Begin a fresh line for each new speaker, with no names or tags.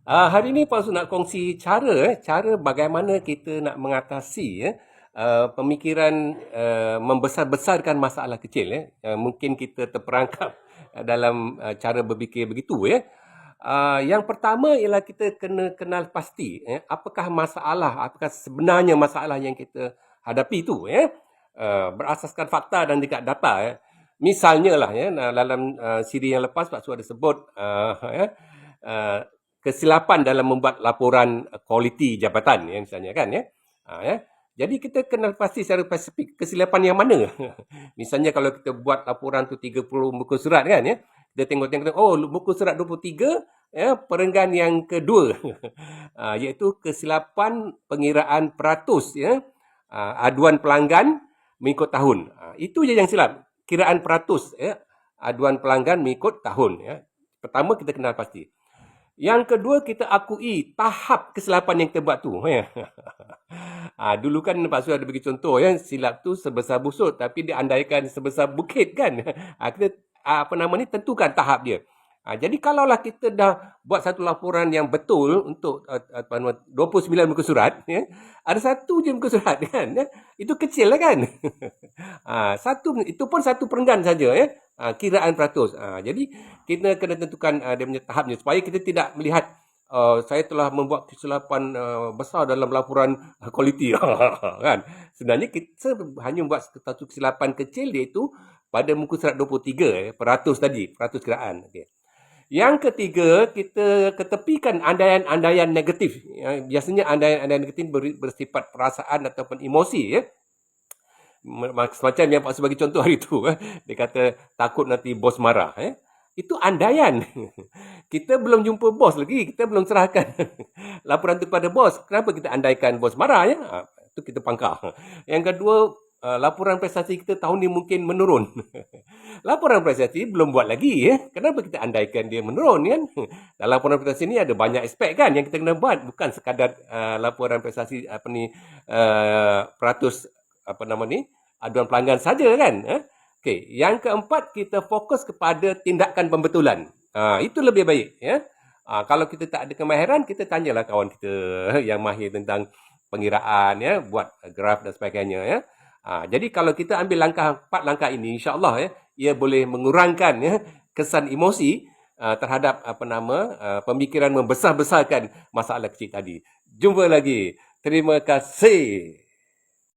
Hari ini Pak Su nak kongsi cara bagaimana kita nak mengatasi pemikiran membesar-besarkan masalah kecil. Mungkin kita terperangkap dalam cara berfikir begitu. Yang pertama ialah kita kena kenal pasti apakah sebenarnya masalah yang kita hadapi itu. Berasaskan fakta dan juga data. Misalnya lah dalam siri yang lepas Pak Su ada sebut kesilapan dalam membuat laporan kualiti jabatan misalnya kan Jadi kita kena pasti secara spesifik kesilapan yang mana. Misalnya kalau kita buat laporan tu 30 muka surat kan kita tengok muka surat 23 perenggan yang kedua iaitu kesilapan pengiraan peratus aduan pelanggan mengikut tahun. Itu je yang silap, kiraan peratus aduan pelanggan mengikut tahun Pertama kita kenal pasti. Yang kedua, kita akui tahap kesilapan yang kita buat tu. Dulu kan Pak Su ada bagi contoh silap tu sebesar busut tapi dia andaikan sebesar bukit kan. Kita tentukan tahap dia. Jadi kalaulah kita dah buat satu laporan yang betul untuk 29 muka surat, ada satu je muka surat kan, itu kecil lah kan. Itu pun satu perenggan saja kiraan peratus. Jadi kita kena tentukan dia punya tahapnya supaya kita tidak melihat saya telah membuat kesilapan besar dalam laporan kualiti kan. Sebenarnya kita hanya membuat satu kesilapan kecil iaitu pada muka surat 23 peratus tadi, peratus kiraan. Okay. Yang ketiga, kita ketepikan andaian-andaian negatif. Biasanya andaian-andaian negatif bersifat perasaan ataupun emosi. Semacam yang Pak Su bagi contoh hari itu. Dia kata takut nanti bos marah. Itu andaian. Kita belum jumpa bos lagi. Kita belum serahkan laporan itu kepada bos. Kenapa kita andaikan bos marah? Itu kita pangkal. Yang kedua, laporan prestasi kita tahun ini mungkin menurun. Laporan prestasi belum buat lagi. Kenapa kita andaikan dia menurun kan? Dalam laporan prestasi ni ada banyak aspek kan yang kita kena buat. Bukan sekadar laporan prestasi peratus aduan pelanggan saja kan. Okey, yang keempat kita fokus kepada tindakan pembetulan. Itu lebih baik kalau kita tak ada kemahiran, kita tanyalah kawan kita yang mahir tentang pengiraan buat graf dan sebagainya jadi kalau kita ambil 4 langkah ini, insya-Allah ia boleh mengurangkan kesan emosi terhadap pemikiran membesar-besarkan masalah kecil tadi. Jumpa lagi. Terima kasih.